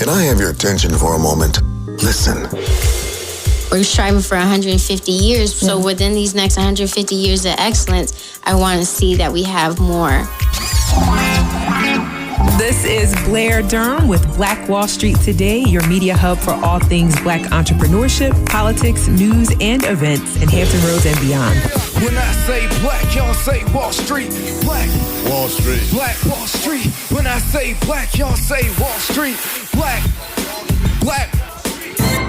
Can I have your attention for a moment? Listen. We're striving for 150 years. So within these next 150 years of excellence, I want to see that we have more. This is Blair Durham with Black Wall Street Today, your media hub for all things Black entrepreneurship, politics, news, and events in Hampton Roads and beyond. When I say black, y'all say Wall Street. Black Wall Street. Black Wall Street. When I say black, y'all say Wall Street. Black.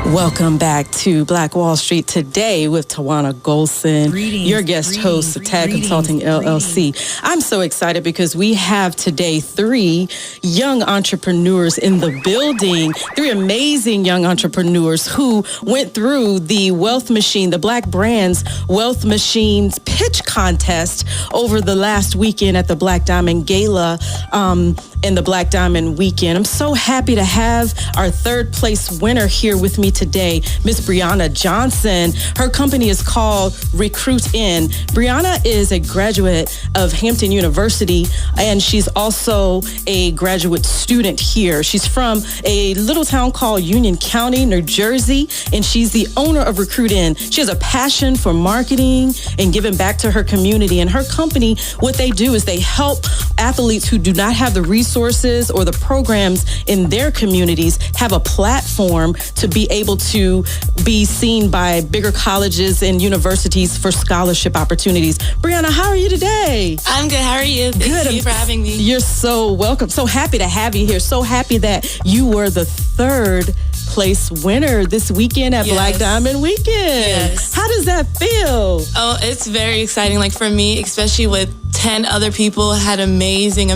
Welcome back to Black Wall Street Today with Tijuana Gholson, your guest host of Tag Consulting LLC. I'm so excited because we have today 3 young entrepreneurs in the building, 3 amazing young entrepreneurs who went through the Wealth Machine, the Black Brands Wealth Machine's pitch contest over the last weekend at the Black Diamond Gala and the Black Diamond Weekend. I'm so happy to have our 3rd place winner here with me today, Miss Brianna Johnson. Her company is called RecruitIn. Brianna is a graduate of Hampton University, and she's also a graduate student here. She's from a little town called Union County, New Jersey, and she's the owner of RecruitIn. She has a passion for marketing and giving back to her community. And her company, what they do is they help athletes who do not have the resources or the programs in their communities have a platform to be able to be seen by bigger colleges and universities for scholarship opportunities. Brianna, how are you today? I'm good. How are you? Thank you for having me. You're so welcome. So happy to have you here. So happy that you were the 3rd place winner this weekend at Black Diamond Weekend. Yes. How does that feel? Oh, it's very exciting. Like for me, especially with 10 other people had amazing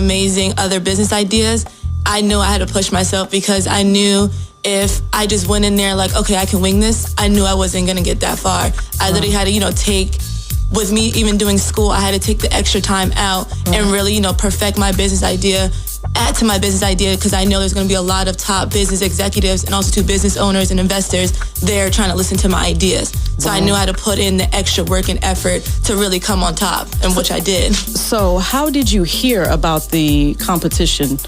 other business ideas. I knew I had to push myself because I knew if I just went in there like, okay, I can wing this, I knew I wasn't going to get that far. I literally had to, take, with me even doing school, I had to take the extra time out and really, perfect my business idea, add to my business idea, because I know there's going to be a lot of top business executives and also business owners and investors there trying to listen to my ideas. So I knew how to put in the extra work and effort to really come on top, and which I did. So how did you hear about the competition?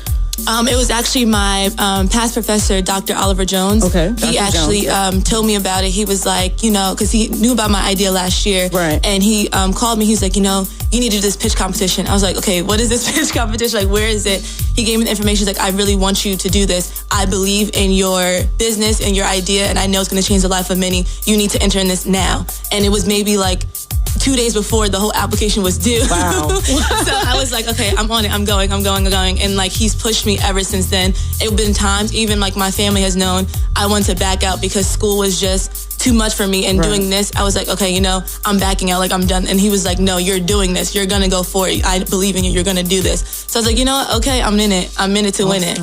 It was actually my past professor, Dr. Oliver Jones. Okay. He actually told me about it. He was like, because he knew about my idea last year. Right. And he called me. He's like, you need to do this pitch competition. I was like, okay, what is this pitch competition? Like, where is it? He gave me the information. He's like, I really want you to do this. I believe in your business and your idea, and I know it's going to change the life of many. You need to enter in this now. And it was maybe like 2 days before the whole application was due. Wow. So I was like, okay, I'm on it. I'm going. And like, he's pushed me ever since then. It's been times, even like my family has known, I wanted to back out because school was just too much for me. And doing this, I was like, okay, I'm backing out, like I'm done. And he was like, no, you're doing this. You're going to go for it. I believe in you. You're going to do this. So I was like, you know what? Okay, I'm in it. I'm in it to win it.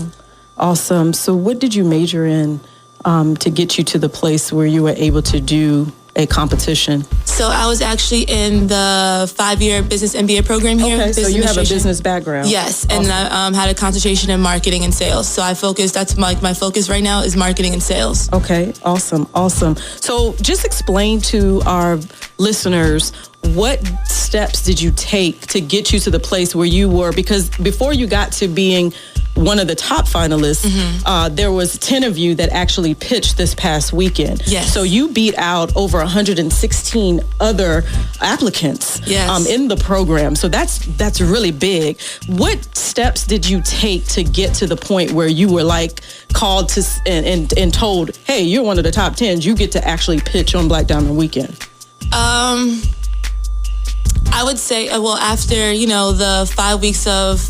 Awesome. So what did you major in to get you to the place where you were able to do a competition? So I was actually in the 5-year business MBA program here. Okay, so you have a business background. Yes, awesome. And I had a concentration in marketing and sales. So I focus, that's my focus right now is marketing and sales. Okay, awesome. So just explain to our listeners, what steps did you take to get you to the place where you were? Because before you got to being one of the top finalists, there was 10 of you that actually pitched this past weekend. Yes. So you beat out over 116 other applicants in the program. So that's really big. What steps did you take to get to the point where you were like called to and told, hey, you're one of the top 10s, you get to actually pitch on Black Diamond Weekend? I would say, after, the 5 weeks of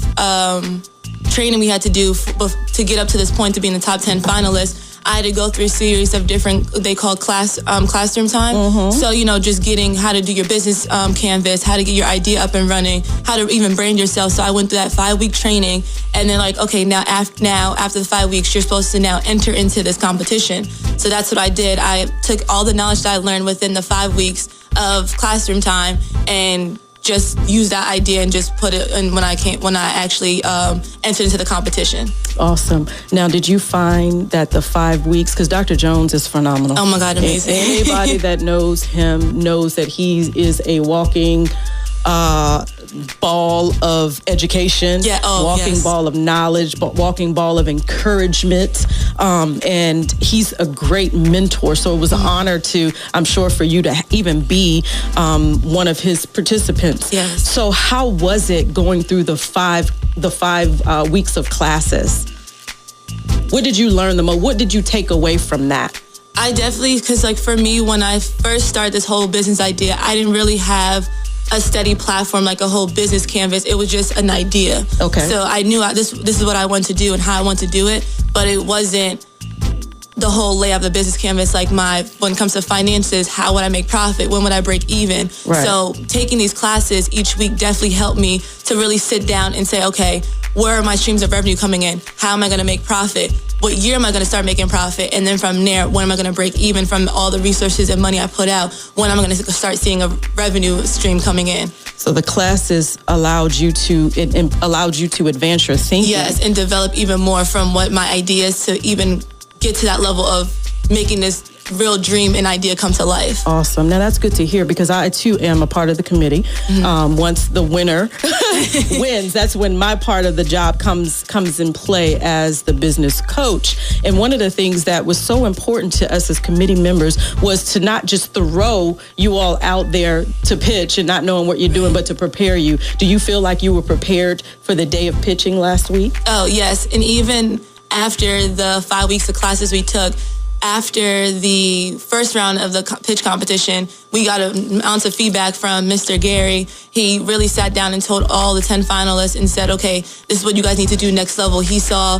training we had to do to get up to this point to be in the top 10 finalists, I had to go through a series of different, they call classroom time. So, just getting how to do your business canvas, how to get your idea up and running, how to even brand yourself. So I went through that 5-week training, and then like, okay, now after the 5 weeks, you're supposed to now enter into this competition. So that's what I did. I took all the knowledge that I learned within the 5 weeks of classroom time and just use that idea and just put it in when I actually entered into the competition. Awesome. Now, did you find that the 5 weeks, because Dr. Jones is phenomenal. Oh my God, amazing. Anybody that knows him knows that he is a walking ball of education, walking ball of knowledge, walking ball of encouragement. and he's a great mentor. So it was an honor to, I'm sure, for you to even be one of his participants. Yes. So how was it going through the five weeks of classes? What did you learn the most? What did you take away from that? I definitely, because like for me, when I first started this whole business idea, I didn't really have a steady platform, like a whole business canvas. It was just an idea. Okay. So I knew this is what I want to do and how I want to do it, but it wasn't the whole layout of the business canvas. Like when it comes to finances, how would I make profit? When would I break even? Right. So taking these classes each week definitely helped me to really sit down and say, okay, where are my streams of revenue coming in? How am I going to make profit? What year am I going to start making profit? And then from there, when am I going to break even from all the resources and money I put out? When am I going to start seeing a revenue stream coming in? So the classes allowed you to advance your thinking. Yes, and develop even more from what my ideas to even get to that level of making this real dream and idea come to life. Awesome. Now that's good to hear, because I too am a part of the committee. Once the winner wins, that's when my part of the job comes in play as the business coach. And one of the things that was so important to us as committee members was to not just throw you all out there to pitch and not knowing what you're doing, but to prepare you. Do you feel like you were prepared for the day of pitching last week? Oh, yes. And even after the 5 weeks of classes we took, after the first round of the pitch competition, we got an ounce of feedback from Mr. Gary. He really sat down and told all the 10 finalists and said, okay, this is what you guys need to do next level. He saw,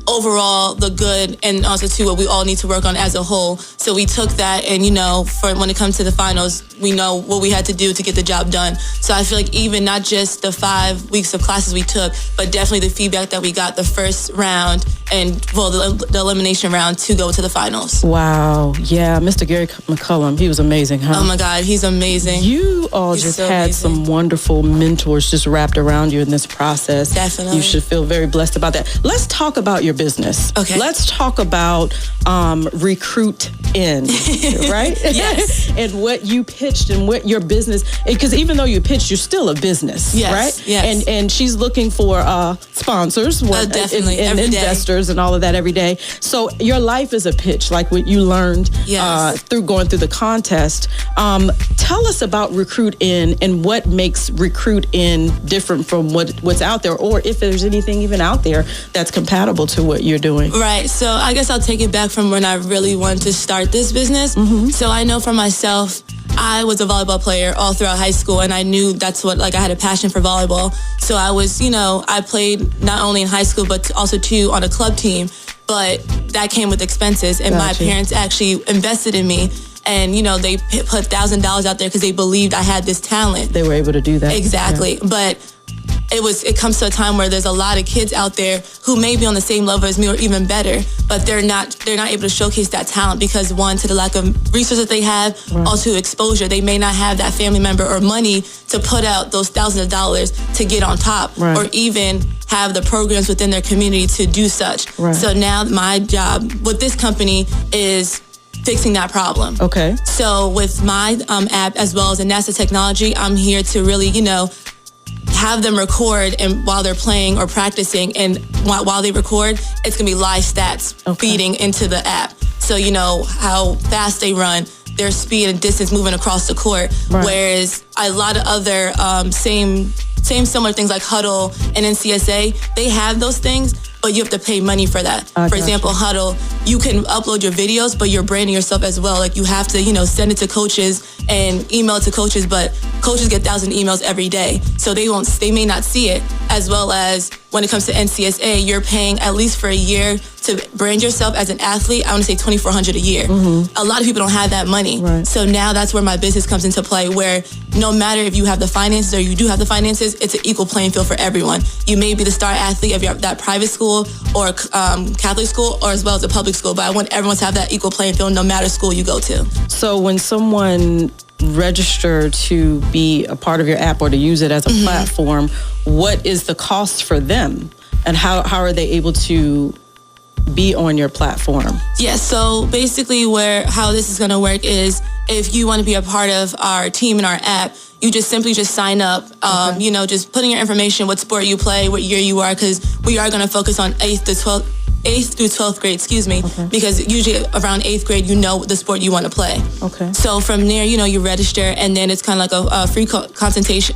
overall the good, and also too what we all need to work on as a whole. So we took that, and for when it comes to the finals, we know what we had to do to get the job done. So I feel like even not just the 5 weeks of classes we took, but definitely the feedback that we got the first round and the elimination round to go to the finals. Wow. Yeah, Mr. Gary McCullum, he was amazing, huh? Oh my God, he's amazing. You all He's just so had amazing. some wonderful mentors just wrapped around you in this process. Definitely. You should feel very blessed about that. Let's talk about your business. Okay. Let's talk about RecruitIn, right? Yes. And what you pitched and what your business, because even though you pitched, you're still a business, Yes, right? yes. And she's looking for sponsors definitely, and every day. investors and all of that every day. So your life is a pitch, like what you learned Yes. through going through the contest. Tell us about RecruitIn and what makes RecruitIn different from what's out there, or if there's anything even out there that's compatible to what you're doing. Right. So I guess I'll take it back from when I really wanted to start this business. So I know for myself, I was a volleyball player all throughout high school, and I knew that's what, I had a passion for volleyball. So I was, I played not only in high school, but also too on a club team. But that came with expenses, and Gotcha. my parents actually invested in me. And, they put $1,000 out there because they believed I had this talent. They were able to do that. Exactly. Yeah. But it comes to a time where there's a lot of kids out there who may be on the same level as me or even better, but they're not able to showcase that talent because, one, to the lack of resources they have, Right. also exposure. They may not have that family member or money to put out those thousands of dollars to get on top, Right. or even have the programs within their community to do such. Right. So now my job with this company is fixing that problem. Okay. So with my app, as well as the NASA technology, I'm here to really, have them record and while they're playing or practicing, and while they record, it's gonna be live stats feeding into the app. So how fast they run, their speed and distance moving across the court. Right. Whereas a lot of other same similar things like Huddle and NCSA, they have those things, but you have to pay money for that. I For gotcha. example, Huddle, you can upload your videos, but you're branding yourself as well. Like you have to, send it to coaches and email it to coaches, but coaches get 1,000 emails every day. So they may not see it. As well as when it comes to NCSA, you're paying at least for a year to brand yourself as an athlete. I want to say $2,400 a year. A lot of people don't have that money. Right. So now that's where my business comes into play, where no matter if you have the finances or you do have the finances, it's an equal playing field for everyone. You may be the star athlete of that private school or Catholic school, or as well as a public school, but I want everyone to have that equal playing field no matter school you go to. So when someone register to be a part of your app or to use it as a platform, what is the cost for them? And how are they able to be on your platform? Yeah, so basically how this is going to work is if you want to be a part of our team and our app, you just simply sign up, just putting your information, what sport you play, what year you are, because we are going to focus on 8th 8th through 12th grade, because usually around 8th grade, you know the sport you want to play. Okay. So from there, you register, and then it's kind of like a free consultation.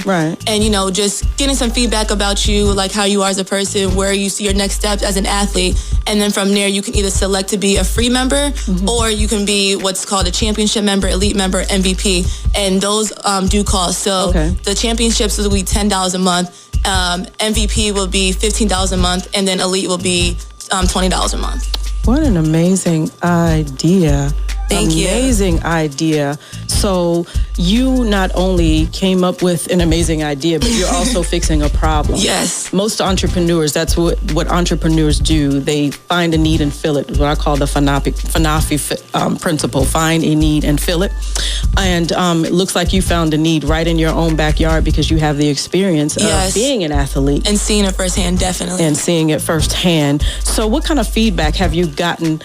Right. And, just getting some feedback about you, like how you are as a person, where you see your next steps as an athlete. And then from there, you can either select to be a free member, or you can be what's called a championship member, elite member, MVP. And those do cost. So the championships will be $10 a month. MVP will be $15 a month, and then elite will be $20 a month. What an amazing idea. Thank you. Amazing idea. So you not only came up with an amazing idea, but you're also fixing a problem. Yes. Most entrepreneurs, that's what entrepreneurs do. They find a need and fill it, what I call the FNAFI principle, find a need and fill it. And it looks like you found a need right in your own backyard because you have the experience of being an athlete. And seeing it firsthand, definitely. And seeing it firsthand. So what kind of feedback have you gotten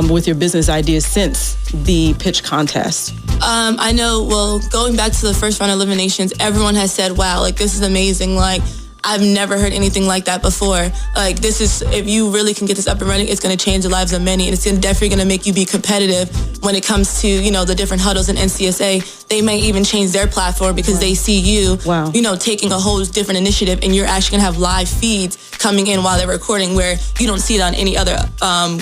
with your business ideas since the pitch contest? I know, going back to the first round of eliminations, everyone has said, wow, like, this is amazing. Like, I've never heard anything like that before. Like, this is, if you really can get this up and running, it's going to change the lives of many. And it's definitely going to make you be competitive when it comes to, the different huddles in NCSA. They may even change their platform because they see you, taking a whole different initiative, and you're actually going to have live feeds coming in while they're recording where you don't see it on any other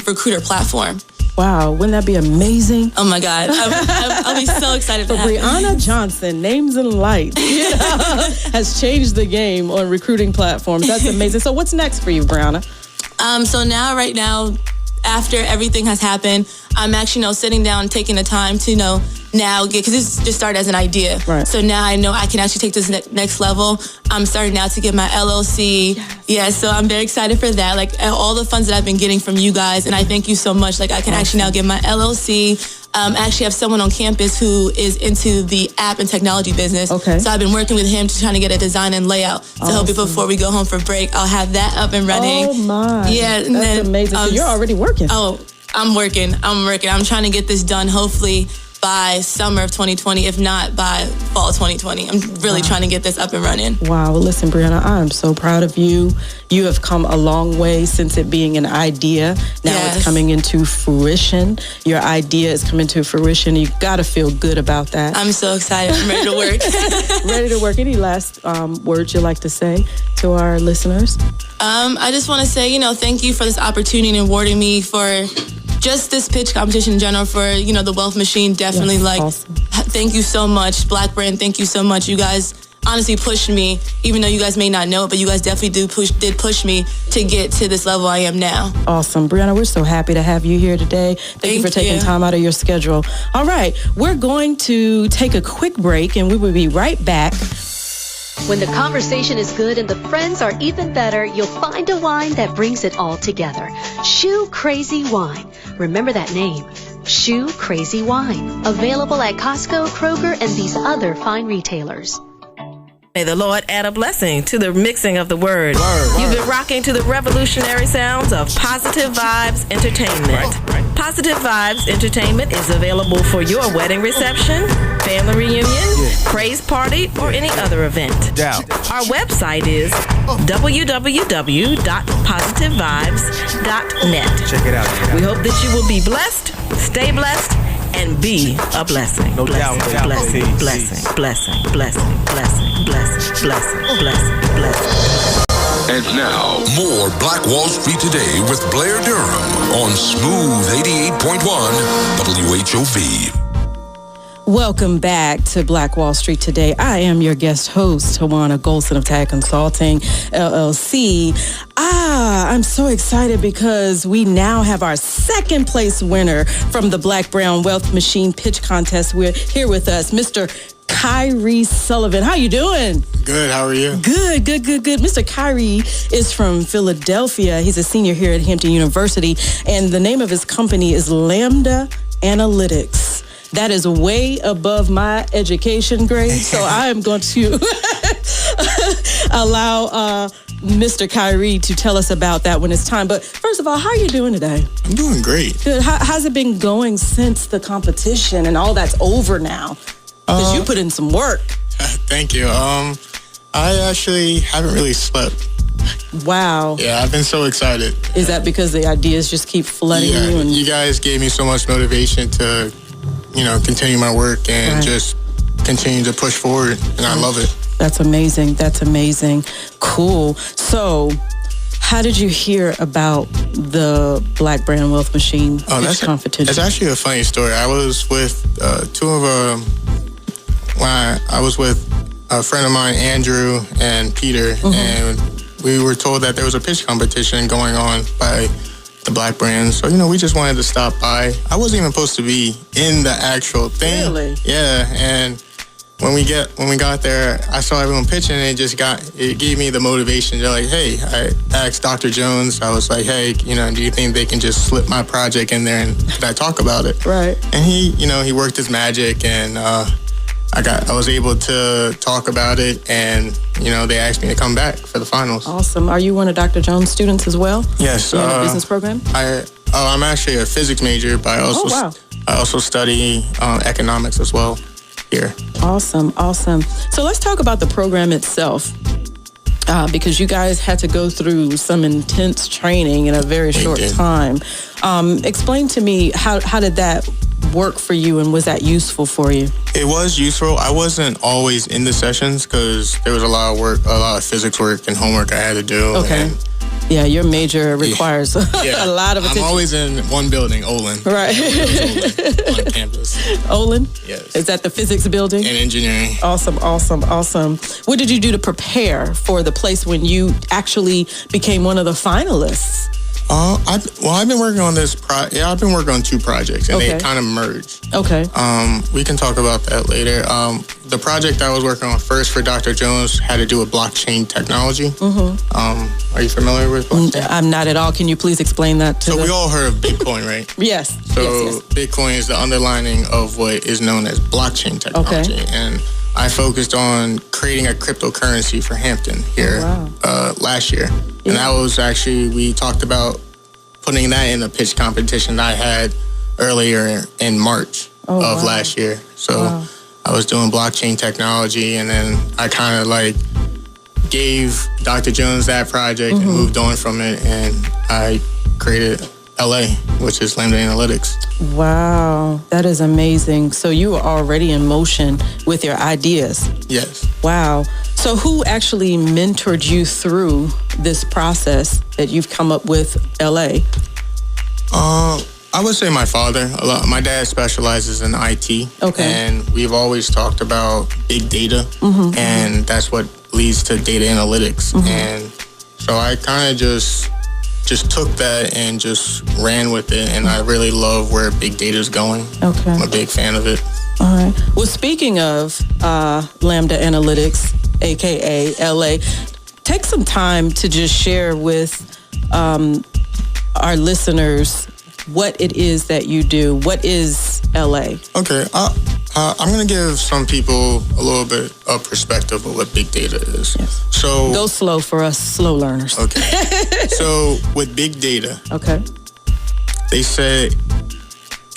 recruiter platform. Wow, wouldn't that be amazing? Oh my God, I'll be so excited for Brianna Johnson, Names and Lights, has changed the game on recruiting platforms. That's amazing. So what's next for you, Brianna? So right now, after everything has happened, I'm actually sitting down, taking the time to now get, because this just started as an idea. Right. So now I know I can actually take this next level. I'm starting now to get my LLC. Yes. Yeah, so I'm very excited for that. Like, all the funds that I've been getting from you guys, and I thank you so much. Like, I can actually now get my LLC. I actually have someone on campus who is into the app and technology business. Okay. So I've been working with him to try to get a design and layout to help me before we go home for break. I'll have that up and running. Oh my. Yeah. And that's amazing. So you're already working. Oh, I'm working. I'm trying to get this done hopefully by summer of 2020, if not by fall 2020. I'm really trying to get this up and running. Wow. Well, listen, Brianna, I'm so proud of you. You have come a long way since it being an idea. Now it's coming into fruition. Your idea is coming to fruition. You've got to feel good about that. I'm so excited. I'm ready to work. Ready to work. Any last words you'd like to say to our listeners? I just want to say, thank you for this opportunity and awarding me for just this pitch competition in general, for, the Wealth Machine. Definitely, awesome. Thank you so much. Black Brand, thank you so much. You guys honestly pushed me, even though you guys may not know it, but you guys definitely did push me to get to this level I am now. Awesome. Brianna, we're so happy to have you here today. Thank you for taking time out of your schedule. All right, we're going to take a quick break, and we will be right back. When the conversation is good and the friends are even better, you'll find a wine that brings it all together. Shoe Crazy Wine. Remember that name. Shoe Crazy Wine. Available at Costco, Kroger, and these other fine retailers. May the Lord add a blessing to the mixing of the word. You've been rocking to the revolutionary sounds of Positive Vibes Entertainment. Positive Vibes Entertainment is available for your wedding reception, family reunion, praise party, or any other event. Our website is www.positivevibes.net. Check it out. We hope that you will be blessed, stay blessed, and be a blessing. No doubt. Blessing. And now, more Black Wall Street Today with Blair Durham on Smooth 88.1 WHOV. Welcome back to Black Wall Street Today. I am your guest host, Tijuana Gholson of Tag Consulting, LLC. I'm so excited because we now have our second place winner from the Black Brown Wealth Machine Pitch Contest. We're here with us, Mr. Kyree Sullivan. How you doing? Good. How are you? Good. Mr. Kyree is from Philadelphia. He's a senior here at Hampton University, and the name of his company is Lambda Analytics. That is way above my education grade, so I am going to allow Mr. Kyree to tell us about that when it's time. But first of all, how are you doing today? I'm doing great. Good. How's it been going since the competition and all that's over now? Because you put in some work. Thank you. I actually haven't really slept Wow. Yeah, I've been so excited. Is that because the ideas just keep flooding you? And you guys gave me so much motivation to, continue my work and just continue to push forward, and I love it. That's amazing. That's amazing. Cool. So, how did you hear about the Black Brand Wealth Machine competition? It's actually a funny story. I was with I was with a friend of mine, Andrew and Peter, and we were told that there was a pitch competition going on by the Black Brand. So, we just wanted to stop by. I wasn't even supposed to be in the actual thing. Really? Yeah, and when we got there, I saw everyone pitching, and it gave me the motivation. They're like, hey, I asked Dr. Jones, I was like, hey, do you think they can just slip my project in there and could I talk about it? Right. And he worked his magic, and I was able to talk about it, and they asked me to come back for the finals. Awesome. Are you one of Dr. Jones' students as well? Yes. In the business program? I'm actually a physics major, but I also study economics as well here. Awesome. So let's talk about the program itself. Because you guys had to go through some intense training in a very short time. Explain to me, how did that work for you, and was that useful for you? It was useful. I wasn't always in the sessions because there was a lot of physics work and homework I had to do. Okay. Yeah, your major requires a lot of attention. I'm always in one building, Olin. Right. Olin, on campus. Olin? Yes. Is that the physics building? And engineering. Awesome. What did you do to prepare for the place when you actually became one of the finalists? I've been working on this I've been working on two projects, and they kind of merged. Okay. We can talk about that later. The project I was working on first for Dr. Jones had to do with blockchain technology. Are you familiar with blockchain? I'm not at all. Can you please explain that to we all heard of Bitcoin, right? Yes. So yes. Bitcoin is the underlining of what is known as blockchain technology. Okay. And I focused on creating a cryptocurrency for Hampton here last year. And that was actually, we talked about putting that in a pitch competition I had earlier in March of last year. So I was doing blockchain technology, and then I kind of gave Dr. Jones that project and moved on from it, and I created LA, which is Lambda Analytics. Wow, that is amazing. So you were already in motion with your ideas. Yes. Wow. So who actually mentored you through this process that you've come up with LA? I would say my father. My dad specializes in IT. Okay. And we've always talked about big data, and that's what leads to data analytics. And so I kind of just took that and just ran with it, and I really love where big data is going. Okay. I'm a big fan of it. All right. Well, speaking of Lambda Analytics, aka LA, take some time to just share with our listeners what it is that you do. What is LA? Okay. I'm going to give some people a little bit of perspective of what big data is. Yes. So go slow for us slow learners. Okay. So with big data, they say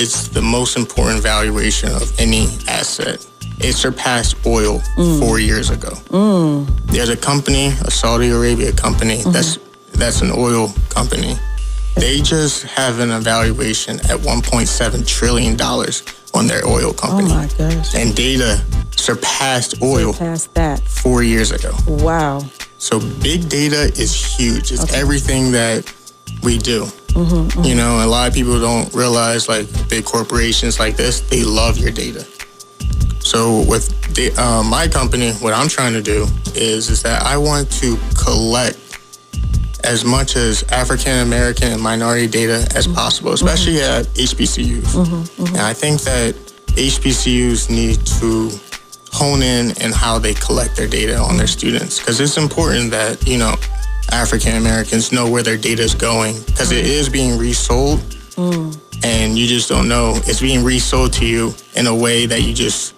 it's the most important valuation of any asset. It surpassed oil 4 years ago. There's a company, a Saudi Arabia company, that's an oil company. They just have an evaluation at $1.7 trillion on their oil company. Oh my gosh. And data surpassed oil 4 years ago. Wow. So big data is huge. It's everything that we do. You know, a lot of people don't realize, like, big corporations like this, they love your data. So with my company, what I'm trying to do is that I want to collect as much as African American and minority data as possible, especially at HBCUs. And I think that HBCUs need to hone in how they collect their data on their students, because it's important that, you know, African Americans know where their data is going, because it is being resold, and you just don't know. It's being resold to you in a way that you just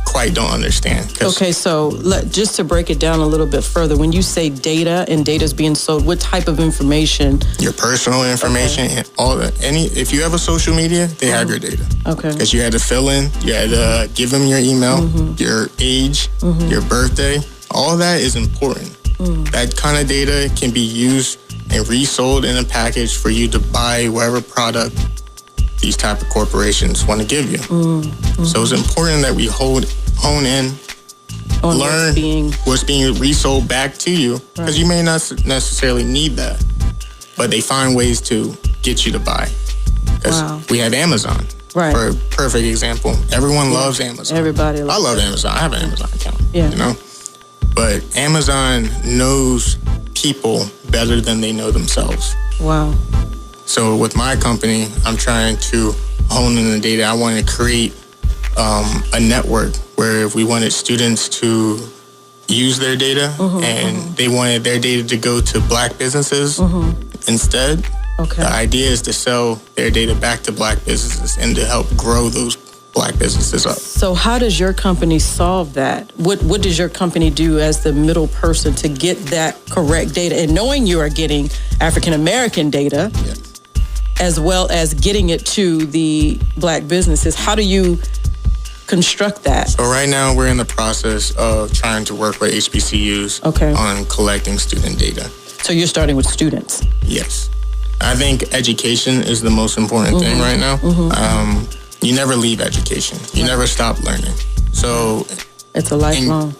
quite don't understand. Okay, so just to break it down a little bit further, when you say data and data's being sold, what type of information? Your personal information and all that. If you have a social media, they have your data. Okay. Because you had to fill in, you had to give them your email, your age, your birthday. All that is important. That kind of data can be used and resold in a package for you to buy whatever product these type of corporations want to give you. So it's important that we hone in, On learn what's being resold back to you, because you may not necessarily need that, but they find ways to get you to buy. Because we have Amazon, for a perfect example. Everyone loves Amazon. Everybody loves I love Amazon. I have an Amazon account, Yeah. you know? But Amazon knows people better than they know themselves. Wow. So with my company, I'm trying to hone in the data. I want to create a network where if we wanted students to use their data and they wanted their data to go to Black businesses instead, the idea is to sell their data back to Black businesses and to help grow those Black businesses up. So how does your company solve that? What does your company do as the middle person to get that correct data? And knowing you are getting African American data, as well as getting it to the Black businesses, how do you construct that? So right now we're in the process of trying to work with HBCUs on collecting student data. So you're starting with students? Yes. I think education is the most important thing right now. You never leave education. You never stop learning. So it's a lifelong.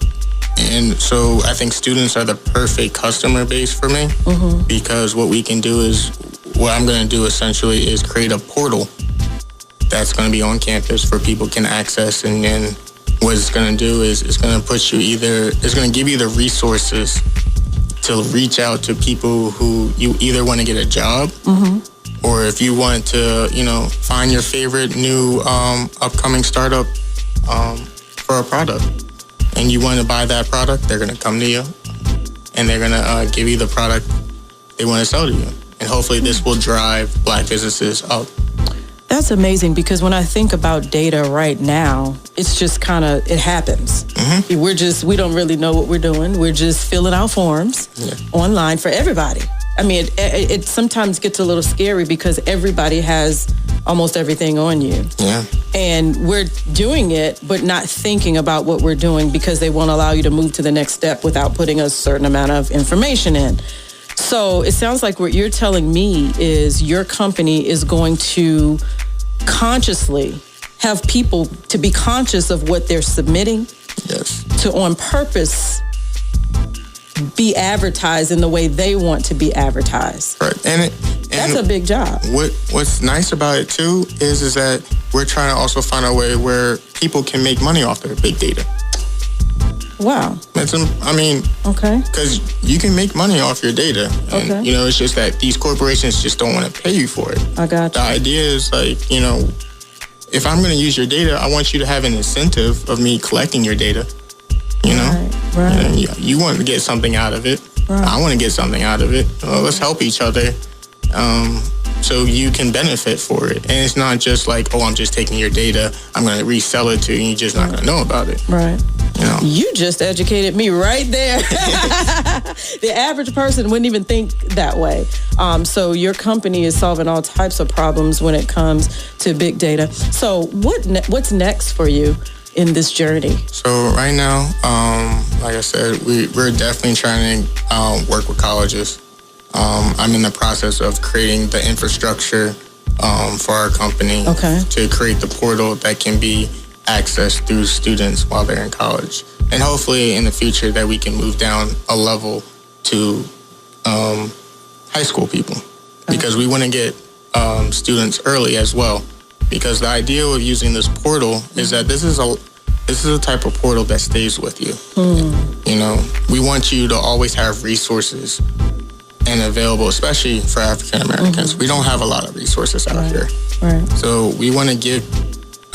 And so I think students are the perfect customer base for me because what we can do is, what I'm going to do essentially is create a portal that's going to be on campus for people can access, and then what it's going to do is it's going to put you it's going to give you the resources to reach out to people who you either want to get a job or if you want to, find your favorite new upcoming startup for a product and you want to buy that product, they're going to come to you and they're going to give you the product they want to sell to you. And hopefully this will drive Black businesses up. That's amazing, because when I think about data right now, it's just it happens. We don't really know what we're doing. We're just filling out forms online for everybody. I mean, it sometimes gets a little scary because everybody has almost everything on you. Yeah. And we're doing it, but not thinking about what we're doing because they won't allow you to move to the next step without putting a certain amount of information in. So it sounds like what you're telling me is your company is going to consciously have people to be conscious of what they're submitting. Yes. To on purpose be advertised in the way they want to be advertised. Right. And that's a big job. What's nice about it too is that we're trying to also find a way where people can make money off their big data. Wow. Okay. Because you can make money off your data. And, it's just that these corporations just don't want to pay you for it. I got you. The idea is if I'm going to use your data, I want you to have an incentive of me collecting your data. Right. And you want to get something out of it. Right. I want to get something out of it. Well, let's help each other. So you can benefit for it. And it's not just like, I'm just taking your data, I'm going to resell it to you, and you're just not going to know about it. Right. You just educated me right there. The average person wouldn't even think that way. So your company is solving all types of problems when it comes to big data. So what's next for you in this journey? So right now, like I said, we're definitely trying to work with colleges. I'm in the process of creating the infrastructure for our company to create the portal that can be accessed through students while they're in college. And hopefully in the future that we can move down a level to high school people, because we want to get students early as well. Because the idea of using this portal is that this is a type of portal that stays with you. We want you to always have resources and available, especially for African Americans. We don't have a lot of resources out here. Right. So we want to give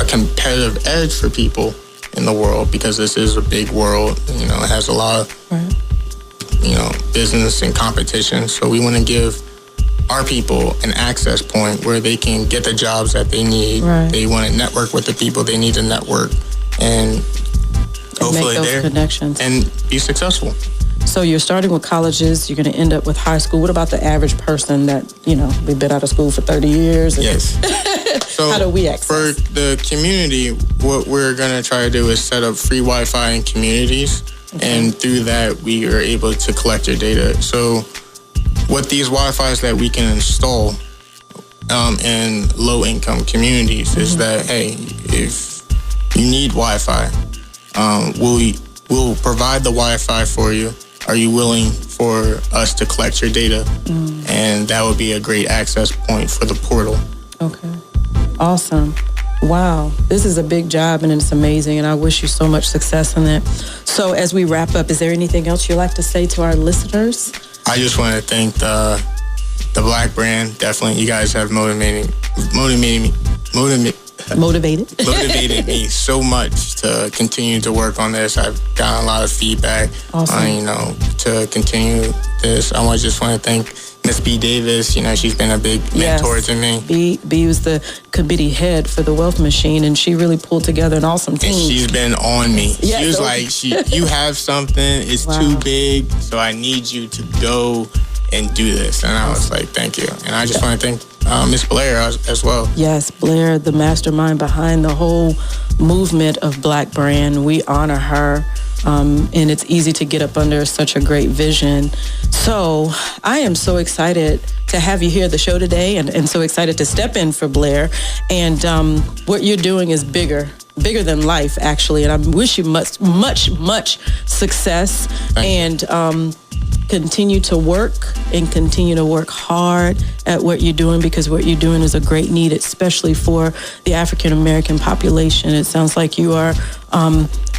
a competitive edge for people in the world, because this is a big world. It has a lot of, business and competition. So we want to give our people an access point where they can get the jobs that they need. Right. They want to network with the people they need to network, and hopefully make those connections and be successful. So you're starting with colleges, you're going to end up with high school. What about the average person that, we've been out of school for 30 years? Yes. So how do we access? For the community, what we're going to try to do is set up free Wi-Fi in communities And through that, we are able to collect your data. So what these Wi-Fis that we can install in low-income communities is that, hey, if you need Wi-Fi, we'll provide the Wi-Fi for you. Are you willing for us to collect your data? And that would be a great access point for the portal. Okay. Awesome. Wow. This is a big job and it's amazing, and I wish you so much success in it. So as we wrap up, is there anything else you'd like to say to our listeners? I just want to thank the Black brand. Definitely, you guys have motivated me so much to continue to work on this. I've gotten a lot of feedback on, to continue this. I just want to thank Miss B. Davis. She's been a big mentor to me. B was the committee head for the Wealth Machine, and she really pulled together an awesome team. And she's been on me. Yeah, she was like, you have something, it's too big, so I need you to go and do this. And I was like, thank you. And I just want to thank Miss Blair as well. Yes, Blair, the mastermind behind the whole movement of Black Brand. We honor her. And it's easy to get up under such a great vision. So I am so excited to have you here at the show today, and so excited to step in for Blair. And what you're doing is bigger than life, actually. And I wish you much, much, much success. And continue to work hard at what you're doing, because what you're doing is a great need, especially for the African American population. It sounds like you are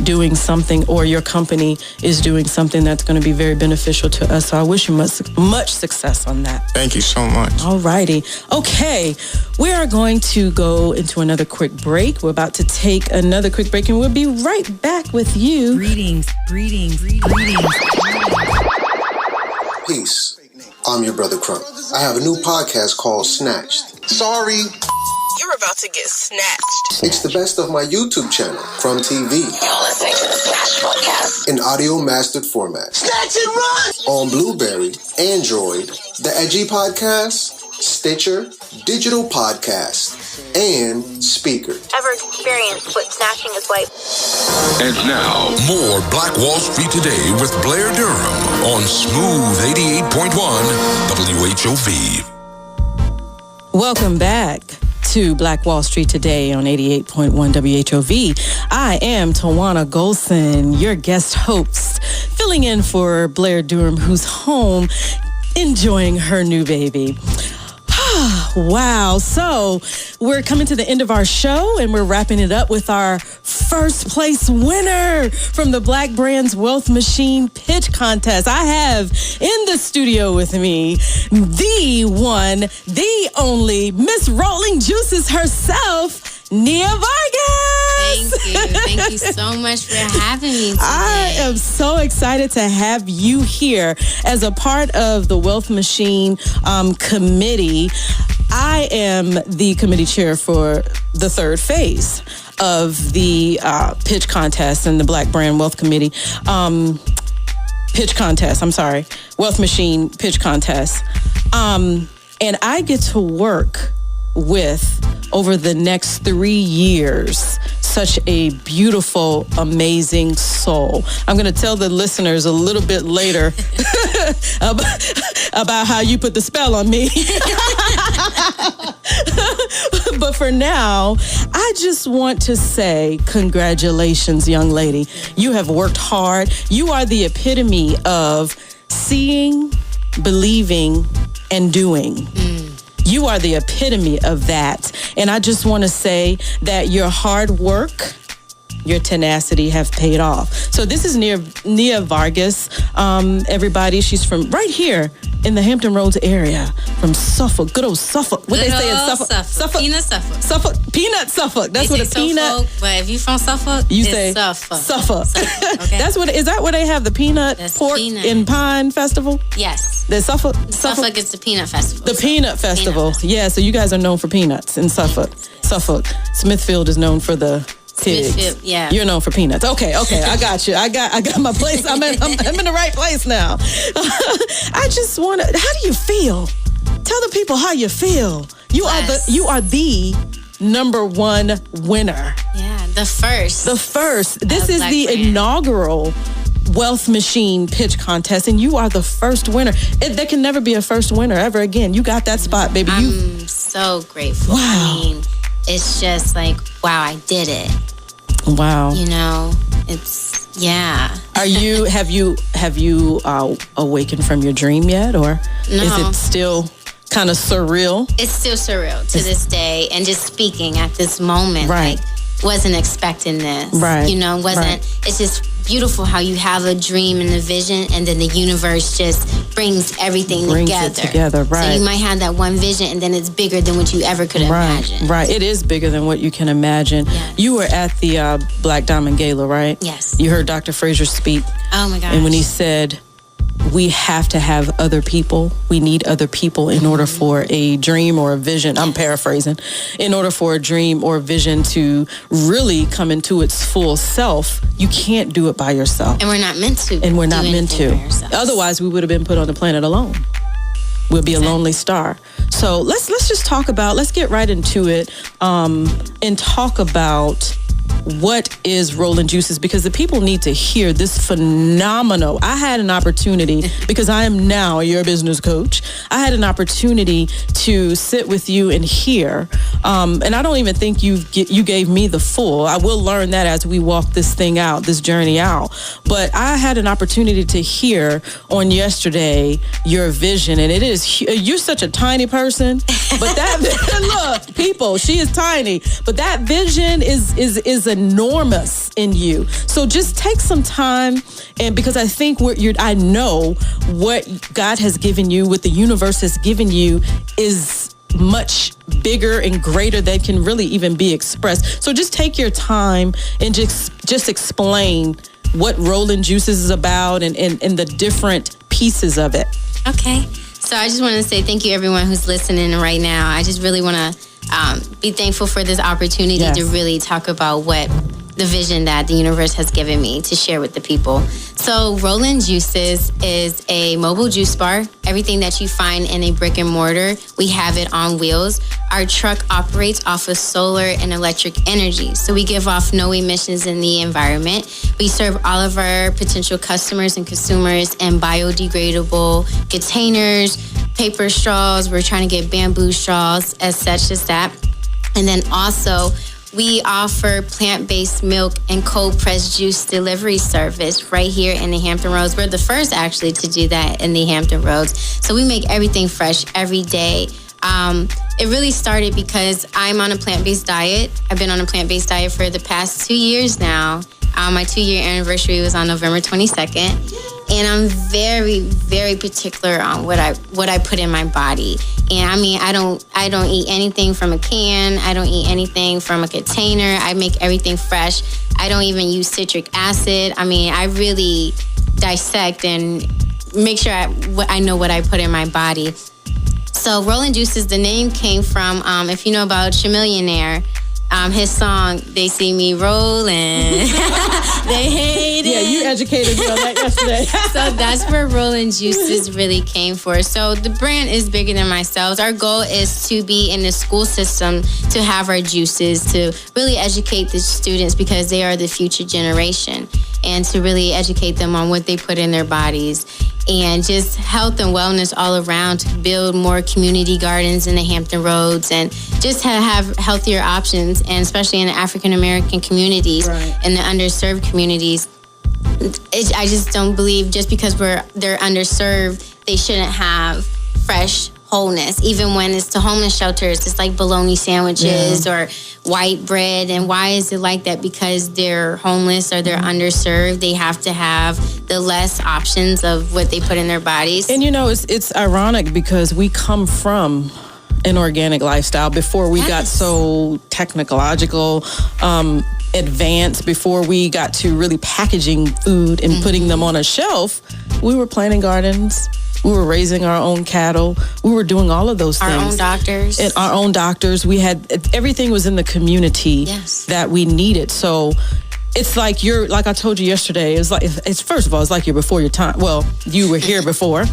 doing something, or your company is doing something that's going to be very beneficial to us. So I wish you much success on that. Thank you so much. All righty. Okay, we are going to go into another quick break. We're about to take another quick break, and we'll be right back with you. Greetings. Peace. I'm your brother Crump. I have a new podcast called Snatched. Sorry. You're about to get snatched. It's the best of my YouTube channel, From TV. You're listening to the Snatch Podcast. In audio mastered format. Snatch and run! On Blueberry, Android, The Edgy Podcast, Stitcher, Digital Podcast, and Speaker. Ever experienced what snatching is like? And now, more Black Wall Street Today with Blair Durham on Smooth 88.1 WHOV. Welcome back to Black Wall Street Today on 88.1 WHOV. I am Tijuana Gholson, your guest host, filling in for Blair Durham, who's home enjoying her new baby. Wow. So we're coming to the end of our show, and we're wrapping it up with our first place winner from the Black Brands Wealth Machine Pitch Contest. I have in the studio with me the one, the only Miss Rollin Juices herself, Nia Vargas. Thank you so much for having me today. I am so excited to have you here as a part of the Wealth Machine committee. I am the committee chair for the third phase of the pitch contest and the Black Brand Wealth Committee pitch contest. Wealth Machine pitch contest. And I get to work with, over the next 3 years, such a beautiful, amazing soul. I'm going to tell the listeners a little bit later about how you put the spell on me. But for now, I just want to say congratulations, young lady. You have worked hard. You are the epitome of seeing, believing, and doing. You are the epitome of that. And I just want to say that your hard work, your tenacity have paid off. So this is Nia Vargas, everybody. She's from right here in the Hampton Roads area, from Suffolk, good old Suffolk. What they say in Suffolk? Peanut Suffolk. Peanut Suffolk. That's what a peanut. Suffolk, but if you from Suffolk, you it's say Suffolk. Okay. Is that where they have the peanut pork and pine festival? Yes. The Suffolk is the peanut festival. The peanut festival. Yeah, so you guys are known for peanuts in Suffolk. Smithfield is known for the pigs. Yeah. You're known for peanuts. Okay, I got you. I got my place. I'm in the right place now. I just want to, how do you feel? Tell the people how you feel. You are the number one winner. Yeah, the first. This is the inaugural Wealth Machine pitch contest, and you are the first winner. There can never be a first winner ever again. You got that spot, baby. I'm so grateful. Wow. I mean, it's just like, wow, I did it. Wow. You know, it's, yeah. Have you awakened from your dream yet, or No. is it still kind of surreal? It's still surreal to this day, and just speaking at this moment, Right. like, wasn't expecting this. Right. You know, it's just beautiful how you have a dream and a vision, and then the universe just brings everything together. Right. So you might have that one vision, and then it's bigger than what you ever could imagine. Right. It is bigger than what you can imagine. Yes. You were at the Black Diamond Gala, right? Yes. You heard Dr. Frazier speak. Oh my gosh. And when he said, we have to have other people. We need other people in order for a dream or a vision. I'm paraphrasing. In order for a dream or a vision to really come into its full self, you can't do it by yourself. And we're not meant to. And we're not meant to. Otherwise, we would have been put on the planet alone. We'll be a lonely star. So let's just talk about, let's get right into it and talk about what is Rollin Juices, because the people need to hear this phenomenal. I had an opportunity, because I am now your business coach. I had an opportunity to sit with you and hear, and I don't even think you gave me the full. I will learn that as we walk this thing out, this journey out. But I had an opportunity to hear on yesterday your vision, and it is, you're such a tiny person, but that look, people, she is tiny, but that vision is enormous in you. So just take some time, and because I think I know what God has given you, what the universe has given you is much bigger and greater than can really even be expressed. So just take your time and just explain what Rollin Juices is about and the different pieces of it. Okay. So I just want to say thank you, everyone who's listening right now. I just really want to be thankful for this opportunity to really talk about what the vision that the universe has given me to share with the people. So Rollin Juices is a mobile juice bar. Everything that you find in a brick and mortar, we have it on wheels. Our truck operates off of solar and electric energy. So we give off no emissions in the environment. We serve all of our potential customers and consumers in biodegradable containers, paper straws. We're trying to get bamboo straws as such as that. And then also, we offer plant-based milk and cold-pressed juice delivery service right here in the Hampton Roads. We're the first, actually, to do that in the Hampton Roads. So we make everything fresh every day. It really started because I'm on a plant-based diet. I've been on a plant-based diet for the past 2 years now. My 2-year anniversary was on November 22nd. And I'm very, very particular on what I put in my body. And I mean, I don't eat anything from a can. I don't eat anything from a container. I make everything fresh. I don't even use citric acid. I mean, I really dissect and make sure I know what I put in my body. So Rollin Juices, the name came from, if you know about Chamillionaire, his song, They See Me Rollin'. They hate it. Yeah, you educated me on that yesterday. So that's where Rollin Juices really came for. So the brand is bigger than myself. Our goal is to be in the school system, to have our juices, to really educate the students because they are the future generation, and to really educate them on what they put in their bodies. And just health and wellness all around, to build more community gardens in the Hampton Roads and just have healthier options, and especially in the African American communities and the underserved communities. I just don't believe just because they're underserved, they shouldn't have fresh wholeness. Even when it's to homeless shelters, it's like bologna sandwiches or white bread. And why is it like that? Because they're homeless or they're underserved. They have to have the less options of what they put in their bodies. And you know, it's ironic because we come from an organic lifestyle before we got so technological, advanced, before we got to really packaging food and putting them on a shelf. We were planting gardens. We were raising our own cattle. We were doing all of those things. Our own doctors. And our own doctors. We had, everything was in the community that we needed. So it's like like I told you yesterday, it's first of all, it's like you're before your time. Well, you were here before,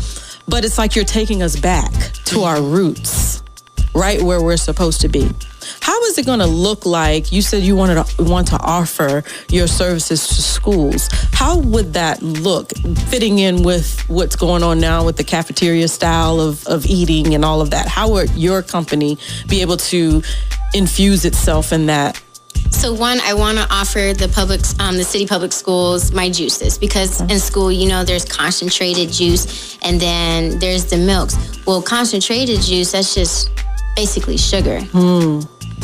but it's like you're taking us back to our roots, right where we're supposed to be. How is it going to look like? You said you want to offer your services to schools. How would that look, fitting in with what's going on now with the cafeteria style of eating and all of that? How would your company be able to infuse itself in that? So one, I want to offer the city public schools my juices, because in school, there's concentrated juice and then there's the milks. Well, concentrated juice, that's just basically sugar.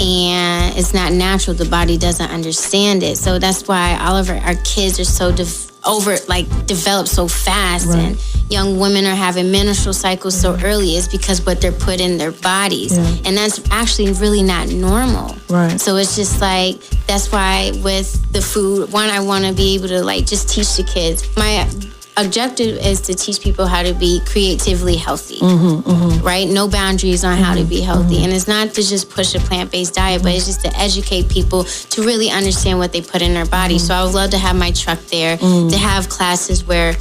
And it's not natural. The body doesn't understand it. So that's why all of our kids are so develop so fast, right. And young women are having menstrual cycles so early is because what they're put in their bodies. And that's actually really not normal. Right. So it's just like, that's why with the food, one, I want to be able to just teach the kids. My objective is to teach people how to be creatively healthy, right? No boundaries on how to be healthy. And it's not to just push a plant-based diet, but it's just to educate people to really understand what they put in their body. So I would love to have my truck there, to have classes where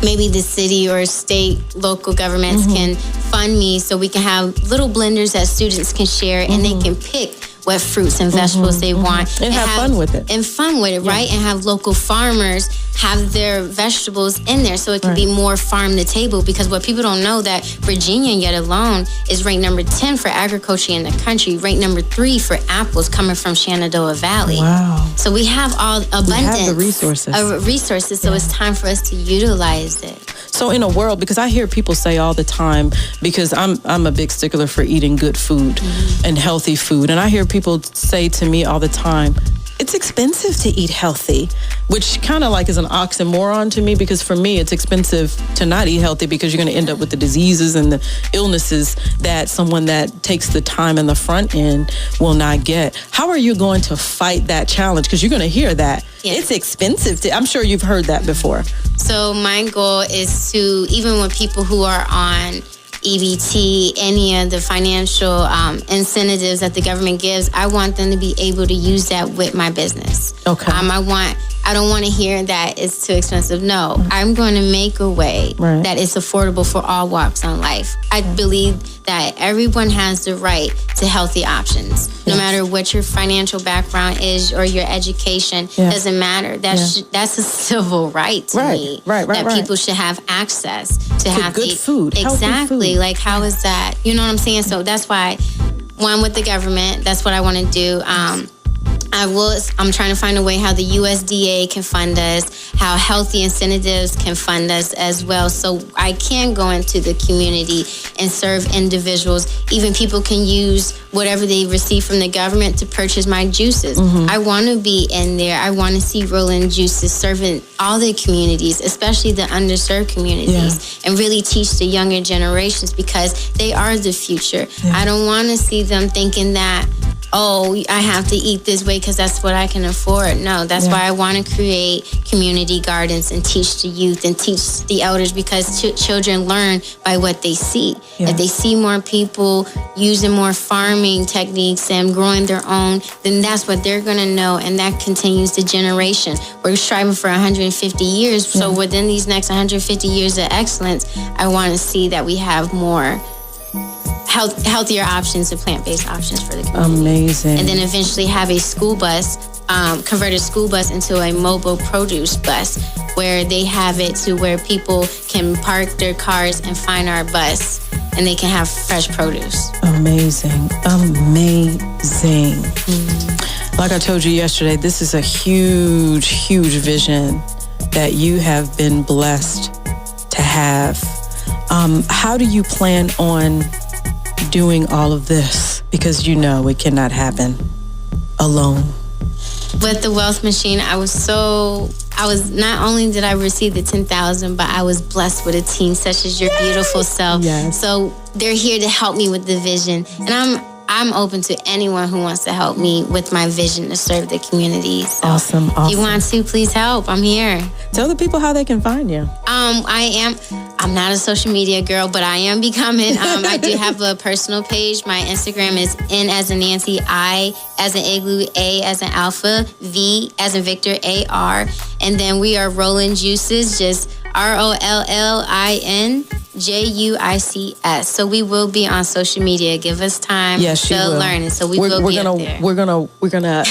maybe the city or state, local governments can fund me so we can have little blenders that students can share and they can pick what fruits and vegetables they want. And have fun with it. And fun with it, right? And have local farmers have their vegetables in there so it can be more farm to table, because what people don't know that Virginia yet alone is ranked number 10 for agriculture in the country, ranked number 3 for apples coming from Shenandoah Valley. Wow. So we have all abundance. We have the resources. So it's time for us to utilize it. So in a world, because I hear people say all the time, because I'm a big stickler for eating good food and healthy food, and I hear people say to me all the time, it's expensive to eat healthy, which kind of is an oxymoron to me, because for me, it's expensive to not eat healthy because you're going to end up with the diseases and the illnesses that someone that takes the time in the front end will not get. How are you going to fight that challenge? Because you're going to hear that. It's expensive. I'm sure you've heard that before. So my goal is to, even with people who are on EBT, any of the financial incentives that the government gives, I want them to be able to use that with my business. Okay. I don't want to hear that it's too expensive. No, I'm going to make a way that it's affordable for all walks in life. I believe that everyone has the right to healthy options. No matter what your financial background is or your education, doesn't matter. That's a civil right to me. That people should have access to have good food. Exactly. Food. How is that? You know what I'm saying? So that's why, one, with the government, that's what I want to do. I'm trying to find a way how the USDA can fund us, how healthy incentives can fund us as well. So I can go into the community and serve individuals. Even people can use whatever they receive from the government to purchase my juices. I want to be in there. I want to see Rollin Juices serving all the communities, especially the underserved communities, and really teach the younger generations, because they are the future. I don't want to see them thinking that, oh, I have to eat this way because that's what I can afford. No, that's why I want to create community gardens and teach the youth and teach the elders, because children learn by what they see. If they see more people using more farming techniques and growing their own, then that's what they're going to know, and that continues the generation. We're striving for 150 years, so within these next 150 years of excellence, I want to see that we have more healthier options and plant-based options for the community. Amazing. And then eventually have a school bus, convert a school bus into a mobile produce bus, where they have it to where people can park their cars and find our bus, and they can have fresh produce. Amazing. Like I told you yesterday, this is a huge, huge vision that you have been blessed to have. How do you plan on doing all of this? Because it cannot happen alone. With the Wealth Machine, I was not only did I receive the 10,000, but I was blessed with a team such as your beautiful self. So they're here to help me with the vision, and I'm open to anyone who wants to help me with my vision to serve the community. So awesome. If you want to, please help. I'm here. Tell the people how they can find you. I'm not a social media girl, but I am becoming. I do have a personal page. My Instagram is N as in Nancy, I as in Igloo, A as in Alpha, V as in Victor, AR. And then we are Rollin Juices, just ROLLIN JUICS. So we will be on social media. Give us time to learn, and so we're will be up there. We're gonna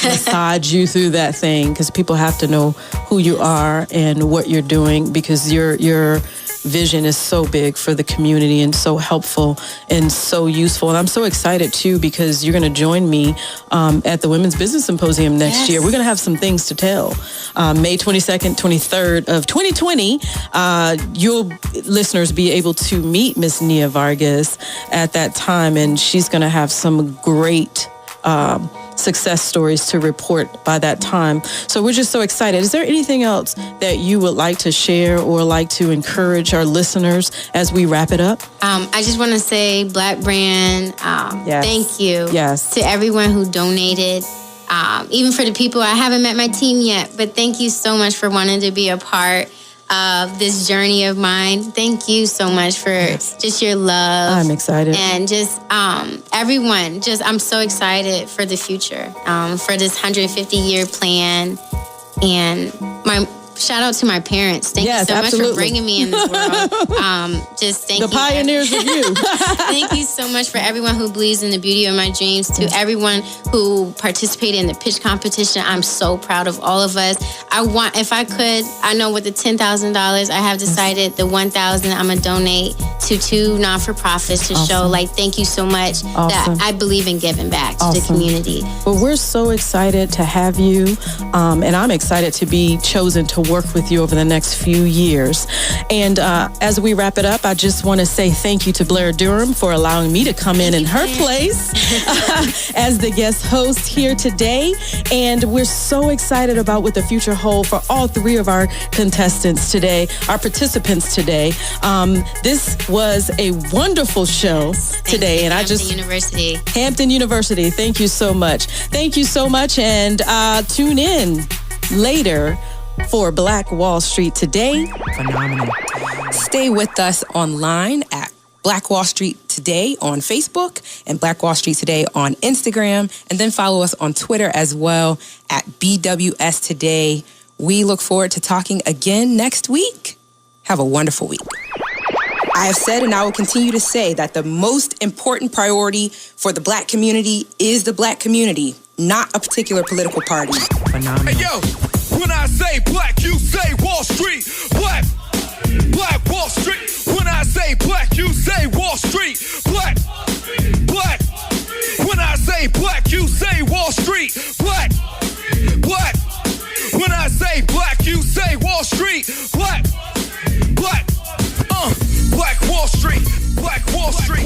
massage you through that thing, because people have to know who you are and what you're doing, because your vision is so big for the community and so helpful and so useful. And I'm so excited too, because you're going to join me at the Women's Business Symposium next year. We're going to have some things to tell. May 22nd, 23rd of 2020, you'll listeners be able to meet Miss Nia Vargas at that time, and she's going to have some great success stories to report by that time. So we're just so excited. Is there anything else that you would like to share or like to encourage our listeners as we wrap it up? I just want to say, Black Brand, thank you to everyone who donated. Even for the people, I haven't met my team yet, but thank you so much for wanting to be a part of this journey of mine. Thank you so much for just your love. I'm excited. And just everyone, I'm so excited for the future, for this 150-year plan. And shout out to my parents. Thank you so much for bringing me in this world. Thank you. The pioneers of you. Thank you so much for everyone who believes in the beauty of my dreams. To everyone who participated in the pitch competition, I'm so proud of all of us. If I could, I know with the $10,000, I have decided the $1,000 I'm gonna donate to 2 non-for-profits to show, thank you so much that I believe in giving back to the community. Well, we're so excited to have you, and I'm excited to be chosen to work with you over the next few years. And as we wrap it up, I just want to say thank you to Blair Durham for allowing me to come in her place as the guest host here today. And we're so excited about what the future holds for all 3 of our contestants today, our participants today. This was a wonderful show today. And Hampton University. Thank you so much. Thank you so much. And tune in later for Black Wall Street Today. Phenomenal. Stay with us online at Black Wall Street Today on Facebook and Black Wall Street Today on Instagram. And then follow us on Twitter as well at BWS Today. We look forward to talking again next week. Have a wonderful week. I have said, and I will continue to say, that the most important priority for the Black community is the Black community, not a particular political party. Phenomenal. Hey, yo, when I say black, you say Wall Street. Black Wall Street. When I say black, you say Wall Street. Black. When I say black, you say Wall Street. Black. When I say black, you say Wall Street. Black Wall Street. Black Wall Street.